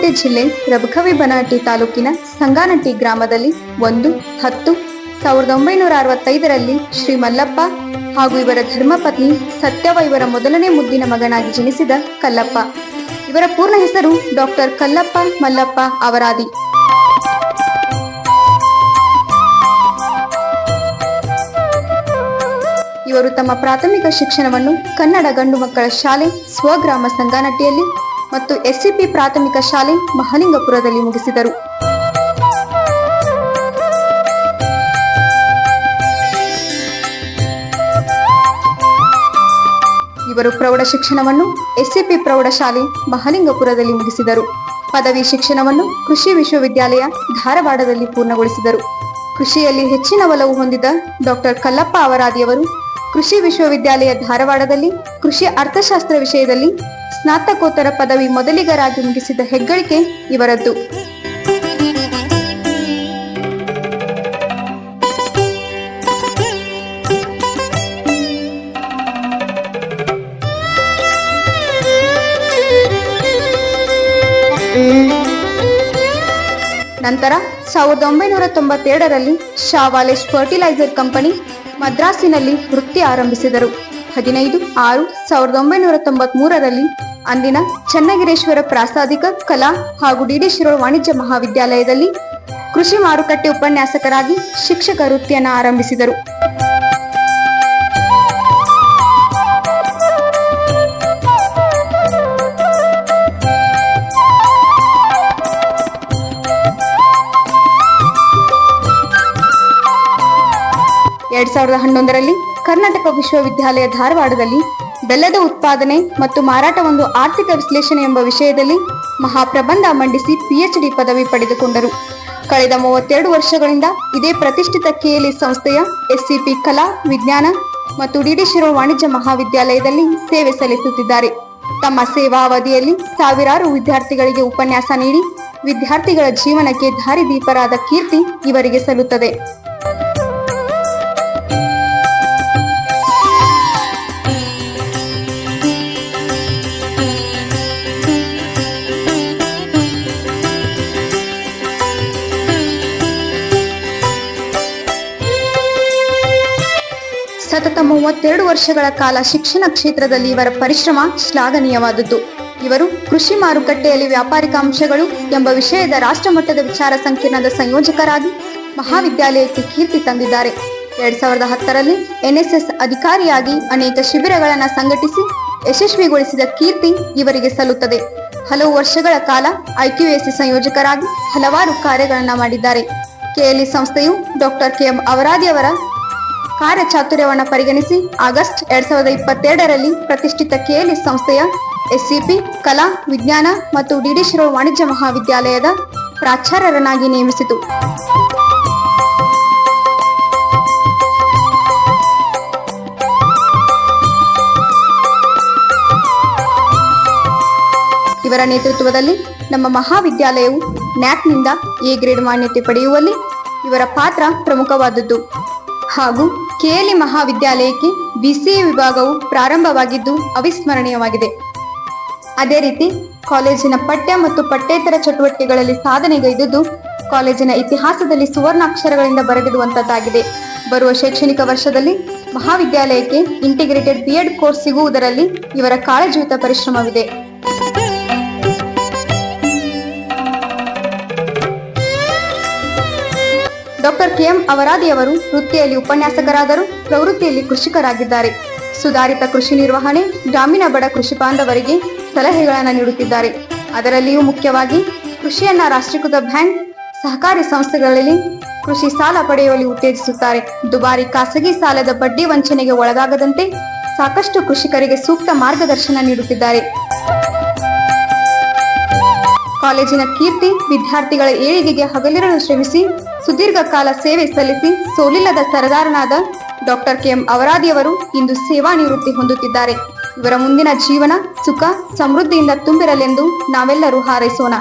ಬಾಗಲಕೋಟೆ ಜಿಲ್ಲೆ ರಬಕವಿ ಬನಹಟ್ಟಿ ತಾಲೂಕಿನ ಸಂಗಾನಟ್ಟಿ ಗ್ರಾಮದಲ್ಲಿ 1-10-1965ರಲ್ಲಿ ಶ್ರೀ ಮಲ್ಲಪ್ಪ ಹಾಗೂ ಇವರ ಧರ್ಮಪತ್ನಿ ಸತ್ಯವ ಇವರ ಮೊದಲನೇ ಮುದ್ದಿನ ಮಗನಾಗಿ ಜನಿಸಿದ ಕಲ್ಲಪ್ಪ. ಇವರ ಪೂರ್ಣ ಹೆಸರು ಡಾಕ್ಟರ್ ಕಲ್ಲಪ್ಪ ಮಲ್ಲಪ್ಪ ಅವರಾದಿ. ಇವರು ತಮ್ಮ ಪ್ರಾಥಮಿಕ ಶಿಕ್ಷಣವನ್ನು ಕನ್ನಡ ಗಂಡು ಮಕ್ಕಳ ಶಾಲೆ ಸ್ವಗ್ರಾಮ ಸಂಗಾನಟ್ಟಿಯಲ್ಲಿ ಮತ್ತು ಎಸ್ಸಿಪಿ ಪ್ರಾಥಮಿಕ ಶಾಲೆ ಮಹಲಿಂಗಪುರದಲ್ಲಿ ಮುಗಿಸಿದರು. ಇವರು ಪ್ರೌಢ ಶಿಕ್ಷಣವನ್ನು ಎಸ್ಸಿಪಿ ಪ್ರೌಢಶಾಲೆ ಮಹಲಿಂಗಪುರದಲ್ಲಿ ಮುಗಿಸಿದರು. ಪದವಿ ಶಿಕ್ಷಣವನ್ನು ಕೃಷಿ ವಿಶ್ವವಿದ್ಯಾಲಯ ಧಾರವಾಡದಲ್ಲಿ ಪೂರ್ಣಗೊಳಿಸಿದರು. ಕೃಷಿಯಲ್ಲಿ ಹೆಚ್ಚಿನ ಒಲವು ಹೊಂದಿದ ಡಾಕ್ಟರ್ ಕಲ್ಲಪ್ಪ ಅವರಾದಿಯವರು ಕೃಷಿ ವಿಶ್ವವಿದ್ಯಾಲಯ ಧಾರವಾಡದಲ್ಲಿ ಕೃಷಿ ಅರ್ಥಶಾಸ್ತ್ರ ವಿಷಯದಲ್ಲಿ ಸ್ನಾತಕೋತ್ತರ ಪದವಿ ಮೊದಲಿಗರಾಗಿ ಮುಗಿಸಿದ ಹೆಗ್ಗಳಿಕೆ ಇವರದ್ದು. ನಂತರ 1992ರಲ್ಲಿ ಶಾವಾಲೇಶ್ ಫರ್ಟಿಲೈಸರ್ ಕಂಪನಿ ಮದ್ರಾಸಿನಲ್ಲಿ ವೃತ್ತಿ ಆರಂಭಿಸಿದರು. 15/6/1993ರಲ್ಲಿ ಅಂದಿನ ಚನ್ನಗಿರೇಶ್ವರ ಪ್ರಾಸಾದಿಕ ಕಲಾ ಹಾಗೂ ಡಿ.ಡಿ. ಶಿರೋಳ್ ವಾಣಿಜ್ಯ ಮಹಾವಿದ್ಯಾಲಯದಲ್ಲಿ ಕೃಷಿ ಮಾರುಕಟ್ಟೆ ಉಪನ್ಯಾಸಕರಾಗಿ ಶಿಕ್ಷಕ ವೃತ್ತಿಯನ್ನು ಆರಂಭಿಸಿದರು. ಎರಡ್ 2011ರಲ್ಲಿ ಕರ್ನಾಟಕ ವಿಶ್ವವಿದ್ಯಾಲಯ ಧಾರವಾಡದಲ್ಲಿ ಬೆಲ್ಲದ ಉತ್ಪಾದನೆ ಮತ್ತು ಮಾರಾಟ ಒಂದು ಆರ್ಥಿಕ ವಿಶ್ಲೇಷಣೆ ಎಂಬ ವಿಷಯದಲ್ಲಿ ಮಹಾಪ್ರಬಂಧ ಮಂಡಿಸಿ PhD ಪದವಿ ಪಡೆದುಕೊಂಡರು. ಕಳೆದ 32 ವರ್ಷಗಳಿಂದ ಇದೇ ಪ್ರತಿಷ್ಠಿತ KLE ಸಂಸ್ಥೆಯ SCP ಕಲಾ ವಿಜ್ಞಾನ ಮತ್ತು ಡಿ.ಡಿ. ಶಿರೋಳ್ ವಾಣಿಜ್ಯ ಮಹಾವಿದ್ಯಾಲಯದಲ್ಲಿ ಸೇವೆ ಸಲ್ಲಿಸುತ್ತಿದ್ದಾರೆ. ತಮ್ಮ ಸೇವಾ ಅವಧಿಯಲ್ಲಿ ಸಾವಿರಾರು ವಿದ್ಯಾರ್ಥಿಗಳಿಗೆ ಉಪನ್ಯಾಸ ನೀಡಿ ವಿದ್ಯಾರ್ಥಿಗಳ ಜೀವನಕ್ಕೆ ದಾರಿದೀಪರಾದ ಕೀರ್ತಿ ಇವರಿಗೆ ಸಲ್ಲುತ್ತದೆ. ಸತತ 32 ವರ್ಷಗಳ ಕಾಲ ಶಿಕ್ಷಣ ಕ್ಷೇತ್ರದಲ್ಲಿ ಇವರ ಪರಿಶ್ರಮ ಶ್ಲಾಘನೀಯವಾದದ್ದು. ಇವರು ಕೃಷಿ ಮಾರುಕಟ್ಟೆಯಲ್ಲಿ ವ್ಯಾಪಾರಿಕ ಅಂಶಗಳು ಎಂಬ ವಿಷಯದ ರಾಷ್ಟ್ರಮಟ್ಟದ ವಿಚಾರ ಸಂಕಿರಣದ ಸಂಯೋಜಕರಾಗಿ ಮಹಾವಿದ್ಯಾಲಯಕ್ಕೆ ಕೀರ್ತಿ ತಂದಿದ್ದಾರೆ. 2010ರಲ್ಲಿ NSS ಅಧಿಕಾರಿಯಾಗಿ ಅನೇಕ ಶಿಬಿರಗಳನ್ನು ಸಂಘಟಿಸಿ ಯಶಸ್ವಿಗೊಳಿಸಿದ ಕೀರ್ತಿ ಇವರಿಗೆ ಸಲ್ಲುತ್ತದೆ. ಹಲವು ವರ್ಷಗಳ ಕಾಲ IQAC ಸಂಯೋಜಕರಾಗಿ ಹಲವಾರು ಕಾರ್ಯಗಳನ್ನು ಮಾಡಿದ್ದಾರೆ. KLE ಸಂಸ್ಥೆಯು ಡಾಕ್ಟರ್ KM ಅವರಾದಿ ಅವರ ಕಾರ್ಯಚಾತುರ್ಯವನ್ನು ಪರಿಗಣಿಸಿ ಆಗಸ್ಟ್ 2022ರಲ್ಲಿ ಪ್ರತಿಷ್ಠಿತ KLE ಸಂಸ್ಥೆಯ SCP ಕಲಾ ವಿಜ್ಞಾನ ಮತ್ತು ಡಿ.ಡಿ. ಶಿರೋಳ್ ವಾಣಿಜ್ಯ ಮಹಾವಿದ್ಯಾಲಯದ ಪ್ರಾಚಾರ್ಯರನ್ನಾಗಿ ನೇಮಿಸಿತು. ಇವರ ನೇತೃತ್ವದಲ್ಲಿ ನಮ್ಮ ಮಹಾವಿದ್ಯಾಲಯವು ನ್ಯಾಕ್ನಿಂದ A ಗ್ರೇಡ್ ಮಾನ್ಯತೆ ಪಡೆಯುವಲ್ಲಿ ಇವರ ಪಾತ್ರ ಪ್ರಮುಖವಾದದ್ದು ಹಾಗೂ KLE ಮಹಾವಿದ್ಯಾಲಯಕ್ಕೆ BCA ವಿಭಾಗವು ಪ್ರಾರಂಭವಾಗಿದ್ದು ಅವಿಸ್ಮರಣೀಯವಾಗಿದೆ. ಅದೇ ರೀತಿ ಕಾಲೇಜಿನ ಪಠ್ಯ ಮತ್ತು ಪಠ್ಯೇತರ ಚಟುವಟಿಕೆಗಳಲ್ಲಿ ಸಾಧನೆಗೈದುದು ಕಾಲೇಜಿನ ಇತಿಹಾಸದಲ್ಲಿ ಸುವರ್ಣಾಕ್ಷರಗಳಿಂದ ಬರೆದಿಡುವಂತದ್ದಾಗಿದೆ. ಬರುವ ಶೈಕ್ಷಣಿಕ ವರ್ಷದಲ್ಲಿ ಮಹಾವಿದ್ಯಾಲಯಕ್ಕೆ ಇಂಟಿಗ್ರೇಟೆಡ್ B.Ed ಕೋರ್ಸ್ ಸಿಗುವುದರಲ್ಲಿ ಇವರ ಕಾಳಜಿಯುತ ಪರಿಶ್ರಮವಿದೆ. ಡಾಕ್ಟರ್ KM ಅವರಾದಿಯವರು ವೃತ್ತಿಯಲ್ಲಿ ಉಪನ್ಯಾಸಕರಾದರೂ ಪ್ರವೃತ್ತಿಯಲ್ಲಿ ಕೃಷಿಕರಾಗಿದ್ದಾರೆ. ಸುಧಾರಿತ ಕೃಷಿ ನಿರ್ವಹಣೆ, ಗ್ರಾಮೀಣ ಬಡ ಕೃಷಿ ಬಾಂಧವರಿಗೆ ಸಲಹೆಗಳನ್ನು ನೀಡುತ್ತಿದ್ದಾರೆ. ಅದರಲ್ಲಿಯೂ ಮುಖ್ಯವಾಗಿ ಕೃಷಿಯನ್ನ ರಾಷ್ಟ್ರೀಕೃತ ಬ್ಯಾಂಕ್, ಸಹಕಾರಿ ಸಂಸ್ಥೆಗಳಲ್ಲಿ ಕೃಷಿ ಸಾಲ ಪಡೆಯುವಲ್ಲಿ ಉತ್ತೇಜಿಸುತ್ತಾರೆ. ದುಬಾರಿ ಖಾಸಗಿ ಸಾಲದ ಬಡ್ಡಿ ವಂಚನೆಗೆ ಒಳಗಾಗದಂತೆ ಸಾಕಷ್ಟು ಕೃಷಿಕರಿಗೆ ಸೂಕ್ತ ಮಾರ್ಗದರ್ಶನ ನೀಡುತ್ತಿದ್ದಾರೆ. ಕಾಲೇಜಿನ ಕೀರ್ತಿ ವಿದ್ಯಾರ್ಥಿಗಳ ಏಳಿಗೆಗೆ ಹಗಲಿರುಳು ಶ್ರಮಿಸಿ ಸುದೀರ್ಘ ಕಾಲ ಸೇವೆ ಸಲ್ಲಿಸಿ ಸೋಲಿಲ್ಲದ ಸರದಾರನಾದ ಡಾಕ್ಟರ್ KM ಅವರಾದಿಯವರು ಇಂದು ಸೇವಾ ನಿವೃತ್ತಿ ಹೊಂದುತ್ತಿದ್ದಾರೆ. ಇವರ ಮುಂದಿನ ಜೀವನ ಸುಖ ಸಮೃದ್ಧಿಯಿಂದ ತುಂಬಿರಲೆಂದು ನಾವೆಲ್ಲರೂ ಹಾರೈಸೋಣ.